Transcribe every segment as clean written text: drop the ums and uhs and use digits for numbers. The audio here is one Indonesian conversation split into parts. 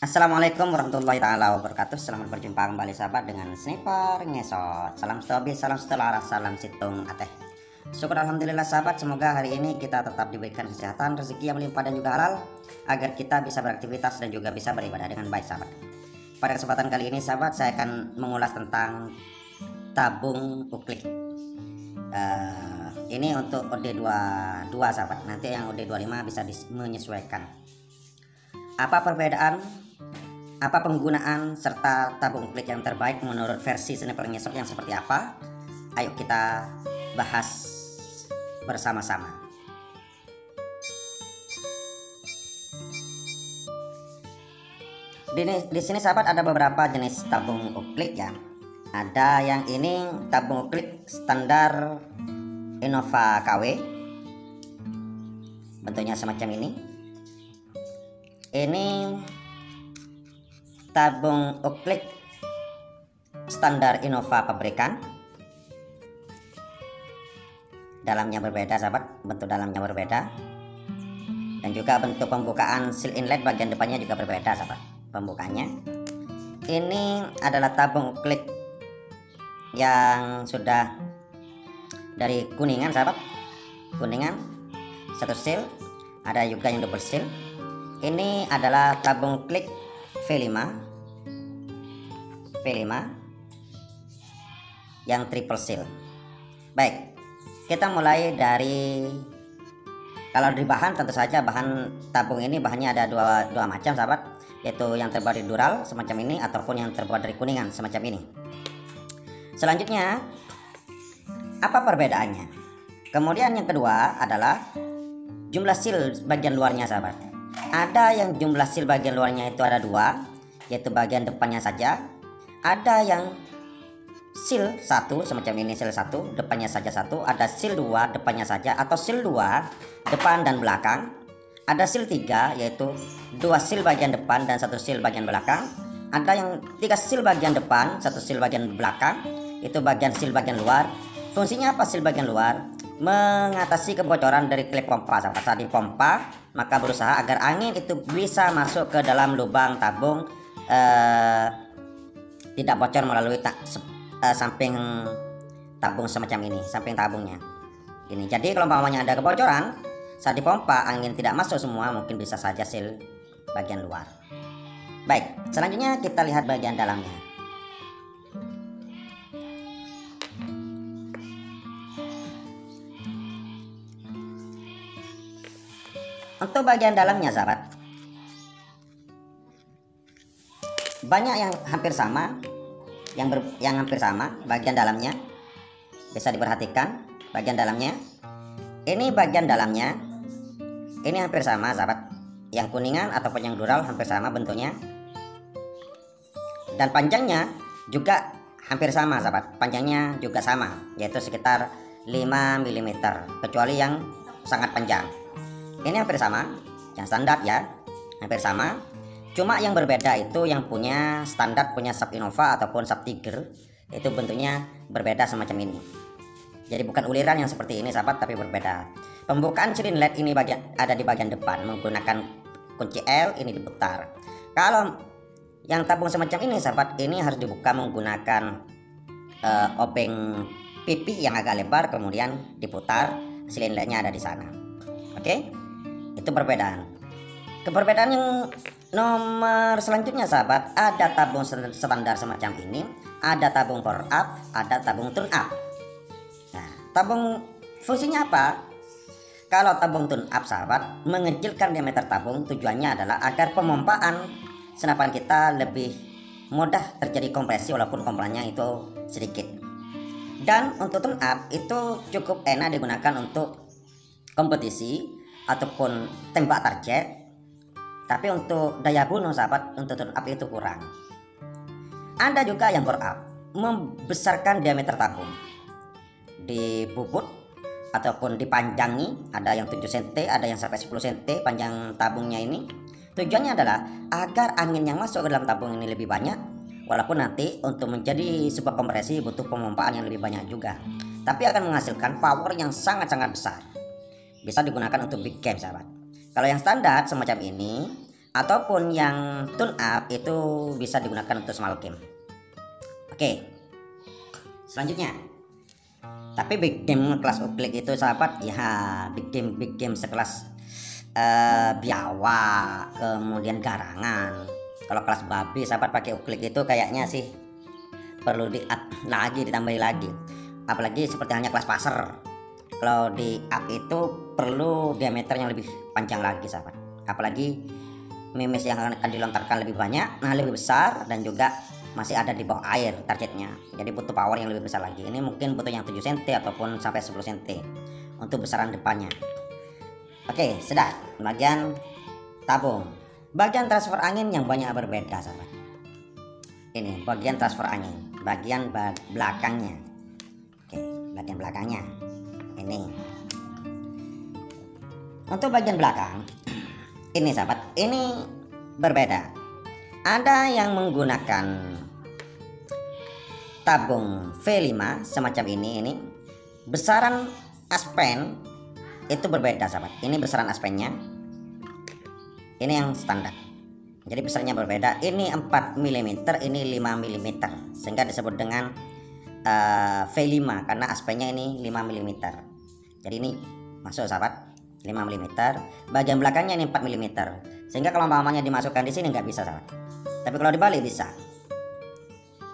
Assalamualaikum warahmatullahi taala wabarakatuh. Selamat berjumpa kembali sahabat dengan Sniper Ngesot. Salam stobi, salam setelaras, salam situng ateh. Syukur alhamdulillah sahabat, semoga hari ini kita tetap diberikan kesehatan, rezeki yang melimpah dan juga halal agar kita bisa beraktivitas dan juga bisa beribadah dengan baik sahabat. Pada kesempatan kali ini sahabat, saya akan mengulas tentang tabung uklik. Ini untuk OD22 sahabat. Nanti yang OD25 bisa menyesuaikan. Apa penggunaan serta tabung uklik yang terbaik menurut versi Sniper Ngesot yang seperti apa? Ayo kita bahas bersama-sama. Di sini sahabat ada beberapa jenis tabung uklik ya. Ada yang ini tabung uklik standar Innova KW. Bentuknya semacam ini. Ini tabung uklik standar Innova pabrikan. Dalamnya berbeda sahabat, bentuk dalamnya berbeda. Dan juga bentuk pembukaan seal inlet bagian depannya juga berbeda sahabat, pembukanya. Ini adalah tabung uklik yang sudah dari Kuningan sahabat. Kuningan satu seal, ada juga yang double seal. Ini adalah tabung uklik V5 yang triple seal. Baik, kita mulai dari, kalau di bahan tentu saja bahan tabung ini bahannya ada dua macam sahabat, yaitu yang terbuat dari dural semacam ini ataupun yang terbuat dari kuningan semacam ini. Selanjutnya apa perbedaannya? Kemudian yang kedua adalah jumlah seal bagian luarnya sahabat. Ada yang jumlah seal bagian luarnya itu ada dua, yaitu bagian depannya saja. Ada yang seal 1 semacam ini, seal 1 depannya saja satu. Ada seal 2 depannya saja, atau seal 2 depan dan belakang. Ada seal 3 yaitu 2 seal bagian depan dan 1 seal bagian belakang. Ada yang 3 seal bagian depan, 1 seal bagian belakang, itu bagian seal bagian luar. Fungsinya apa seal bagian luar? Mengatasi kebocoran dari klep pompa sahabat. Saat dipompa maka berusaha agar angin itu bisa masuk ke dalam lubang tabung, tidak bocor melalui samping tabung semacam ini, samping tabungnya ini. Jadi kalau umpamanya ada kebocoran saat dipompa, angin tidak masuk semua, mungkin bisa saja seal bagian luar. Baik, selanjutnya kita lihat bagian dalamnya. Untuk bagian dalamnya sahabat, banyak yang hampir sama, yang hampir sama bagian dalamnya. Bisa diperhatikan bagian dalamnya. Ini bagian dalamnya, ini hampir sama sahabat. Yang kuningan ataupun yang dural hampir sama bentuknya. Dan panjangnya juga hampir sama sahabat. Panjangnya juga sama, yaitu sekitar 5 mm, kecuali yang sangat panjang. Ini hampir sama, yang standar ya, hampir sama. Cuma yang berbeda itu yang punya standar, punya sub Innova ataupun sub Tiger, itu bentuknya berbeda semacam ini. Jadi bukan uliran yang seperti ini sahabat, tapi berbeda. Pembukaan seal inlet ini ada di bagian depan menggunakan kunci L, ini diputar. Kalau yang tabung semacam ini sahabat, ini harus dibuka menggunakan obeng pipi yang agak lebar, kemudian diputar, seal inletnya ada di sana. Oke? Itu perbedaan. Keperbedaan yang nomor selanjutnya sahabat, ada tabung standar semacam ini, ada tabung power up, ada tabung tune up. Nah, tabung fungsinya apa? Kalau tabung tune up sahabat, mengecilkan diameter tabung, tujuannya adalah agar pemompaan senapan kita lebih mudah terjadi kompresi walaupun komplanya itu sedikit. Dan untuk tune up itu cukup enak digunakan untuk kompetisi ataupun tembak target, tapi untuk daya bunuh sahabat, untuk tune up itu kurang. Ada juga yang bore up, membesarkan diameter tabung, dibubut ataupun dipanjangi. Ada yang 7 cm, ada yang sampai 10 cm panjang tabungnya ini. Tujuannya adalah agar angin yang masuk ke dalam tabung ini lebih banyak, walaupun nanti untuk menjadi sebuah kompresi butuh pemompaan yang lebih banyak juga, tapi akan menghasilkan power yang sangat-sangat besar. Bisa digunakan untuk big game sahabat. Kalau yang standar semacam ini, ataupun yang tune up itu bisa digunakan untuk small game. Oke, selanjutnya, tapi big game kelas uklik itu sahabat ya, big game sekelas biawak, kemudian garangan. Kalau kelas babi sahabat pakai uklik itu kayaknya sih perlu di up lagi, ditambahi lagi, apalagi seperti halnya kelas pasar. Kalau di up itu perlu diameter yang lebih panjang lagi sahabat, apalagi memes yang akan dilontarkan lebih banyak, nah lebih besar, dan juga masih ada di bawah air targetnya, jadi butuh power yang lebih besar lagi. Ini mungkin butuh yang 7 cm ataupun sampai 10 cm untuk besaran depannya. Oke, sudah bagian tabung. Bagian transfer angin yang banyak berbeda sahabat. Ini bagian transfer angin, bagian belakangnya. Oke, bagian belakangnya ini. Untuk bagian belakang ini sahabat, ini berbeda. Ada yang menggunakan tabung V5 semacam ini besaran aspen itu berbeda sahabat. Ini besaran aspennya, ini yang standar, jadi besarnya berbeda. Ini 4 mm, ini 5 mm, sehingga disebut dengan V5 karena aspennya ini 5 mm. Jadi ini masuk sahabat 5 mm. Bagian belakangnya ini 4 mm, sehingga kalau umpamanya dimasukkan di sini nggak bisa sahabat, tapi kalau dibalik bisa.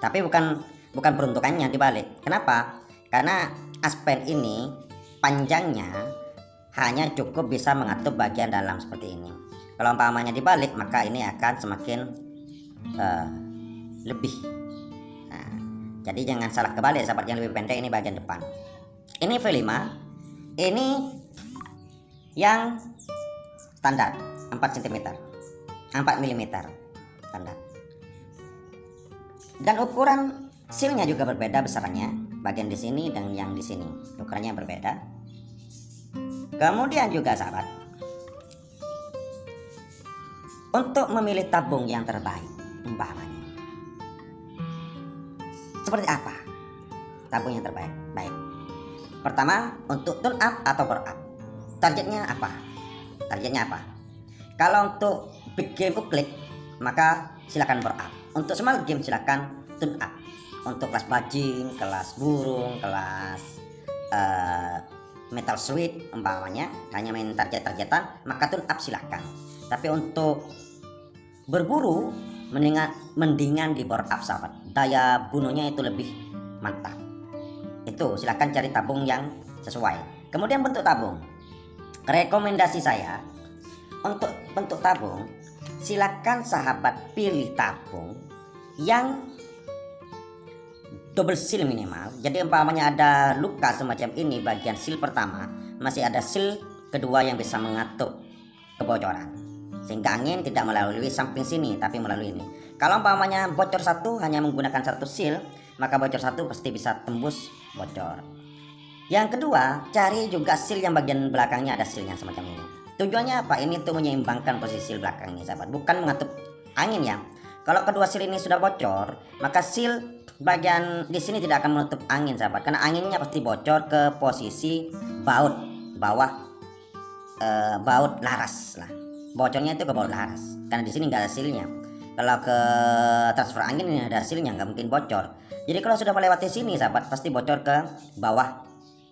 Tapi bukan peruntukannya dibalik. Kenapa? Karena aspen ini panjangnya hanya cukup bisa mengatur bagian dalam seperti ini. Kalau umpamanya dibalik maka ini akan semakin lebih. Nah, jadi jangan salah kebalik sahabat, yang lebih pendek ini bagian depan. Ini V5, ini yang standar 4 cm, 4 mm standar. Dan ukuran sealnya juga berbeda besarannya, bagian di sini dan yang di sini ukurannya berbeda. Kemudian juga sahabat, untuk memilih tabung yang terbaik umpamanya seperti apa tabung yang terbaik? Baik, pertama untuk tune up atau bore up, targetnya apa? Kalau untuk big game uklik maka silakan bore up, untuk small game silakan tune up. Untuk kelas bajing, kelas burung, kelas metal sweet umpamanya hanya main targetan, maka tune up silahkan. Tapi untuk berburu mendingan di bore up sahabat, daya bunuhnya itu lebih mantap. Itu silahkan cari tabung yang sesuai. Kemudian bentuk tabung, rekomendasi saya untuk bentuk tabung silakan sahabat pilih tabung yang double seal minimal. Jadi umpamanya ada luka semacam ini bagian seal pertama, masih ada seal kedua yang bisa mengatur kebocoran, sehingga angin tidak melalui samping sini tapi melalui ini. Kalau umpamanya bocor satu hanya menggunakan satu seal, maka bocor satu pasti bisa tembus bocor. Yang kedua, cari juga seal yang bagian belakangnya ada sealnya semacam ini. Tujuannya apa? Ini untuk menyeimbangkan posisi seal belakang ini sahabat, bukan mengatur angin ya. Kalau kedua seal ini sudah bocor, maka seal bagian di sini tidak akan menutup angin sahabat, karena anginnya pasti bocor ke posisi baut bawah, baut laras lah. Bocornya itu ke baut laras, karena di sini nggak ada sealnya. Kalau ke transfer angin ini ada sealnya, nggak mungkin bocor. Jadi kalau sudah melewati sini sahabat pasti bocor ke bawah.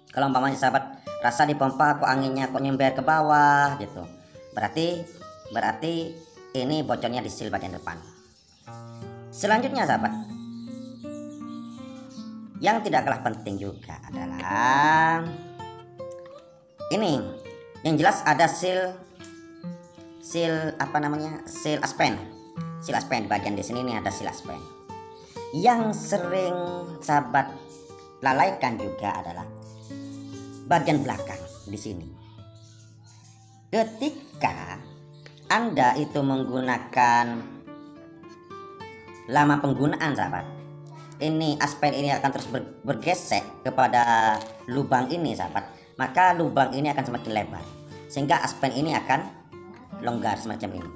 Kalau umpamanya sahabat rasa dipompa kok anginnya kok nyember ke bawah gitu, berarti ini bocornya di seal bagian depan. Selanjutnya sahabat, yang tidak kalah penting juga adalah ini, yang jelas ada seal apa namanya, seal aspen di bagian di sini. Ini ada seal aspen. Yang sering sahabat lalaikan juga adalah bagian belakang di sini. Ketika Anda itu menggunakan lama penggunaan sahabat, ini aspen ini akan terus bergesek kepada lubang ini sahabat, maka lubang ini akan semakin lebar sehingga aspen ini akan longgar semacam ini.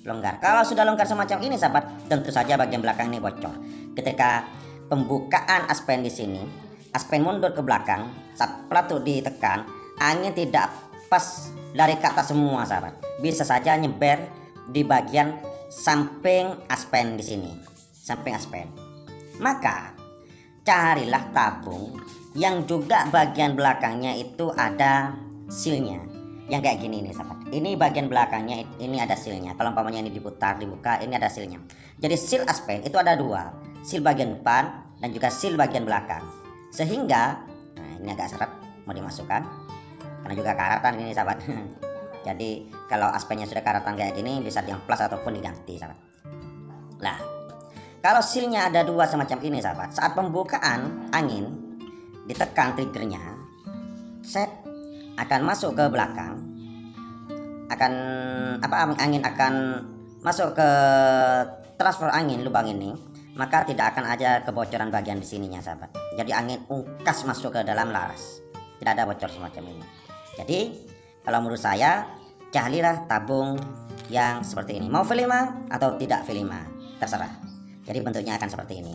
Longgar. Kalau sudah longgar semacam ini sahabat, tentu saja bagian belakang ini bocor. Ketika pembukaan aspen di sini, aspen mundur ke belakang, saat pelatu ditekan, angin tidak pas dari ke atas semua sahabat. Bisa saja nyebar di bagian samping aspen di sini, samping aspen. Maka carilah tabung yang juga bagian belakangnya itu ada silnya, yang kayak gini nih sahabat. Ini bagian belakangnya ini ada silnya. Kalau umpamanya ini diputar, dibuka, ini ada silnya. Jadi sil aspen itu ada dua, sil bagian depan dan juga sil bagian belakang. Sehingga nah ini agak seret mau dimasukkan karena juga karatan ini sahabat. Jadi kalau aspennya sudah karatan kayak gini bisa diamplas ataupun diganti sahabat. Nah, kalau silnya ada dua semacam ini sahabat, saat pembukaan angin ditekan triggernya, set akan masuk ke belakang, akan angin akan masuk ke transfer angin lubang ini, maka tidak akan ada kebocoran bagian di sininya sahabat. Jadi angin ungkas masuk ke dalam laras, tidak ada bocor semacam ini. Jadi kalau menurut saya carilah tabung yang seperti ini, mau V5 atau tidak V5 terserah. Jadi bentuknya akan seperti ini.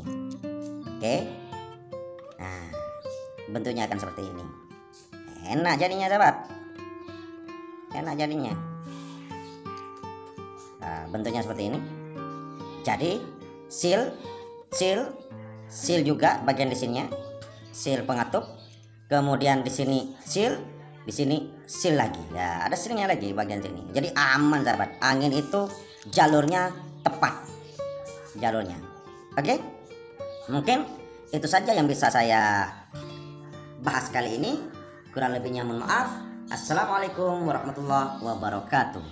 Oke, nah bentuknya akan seperti ini. Enak jadinya sahabat, enak jadinya. Nah, bentuknya seperti ini. Jadi seal juga bagian di sininya, seal pengatup. Kemudian di sini seal, di sini seal lagi. Ya, ada sealnya lagi bagian sini. Jadi aman sahabat. Angin itu jalurnya tepat. Jalurnya. Oke? Mungkin itu saja yang bisa saya bahas kali ini. Kurang lebihnya mohon maaf. Assalamualaikum warahmatullahi wabarakatuh.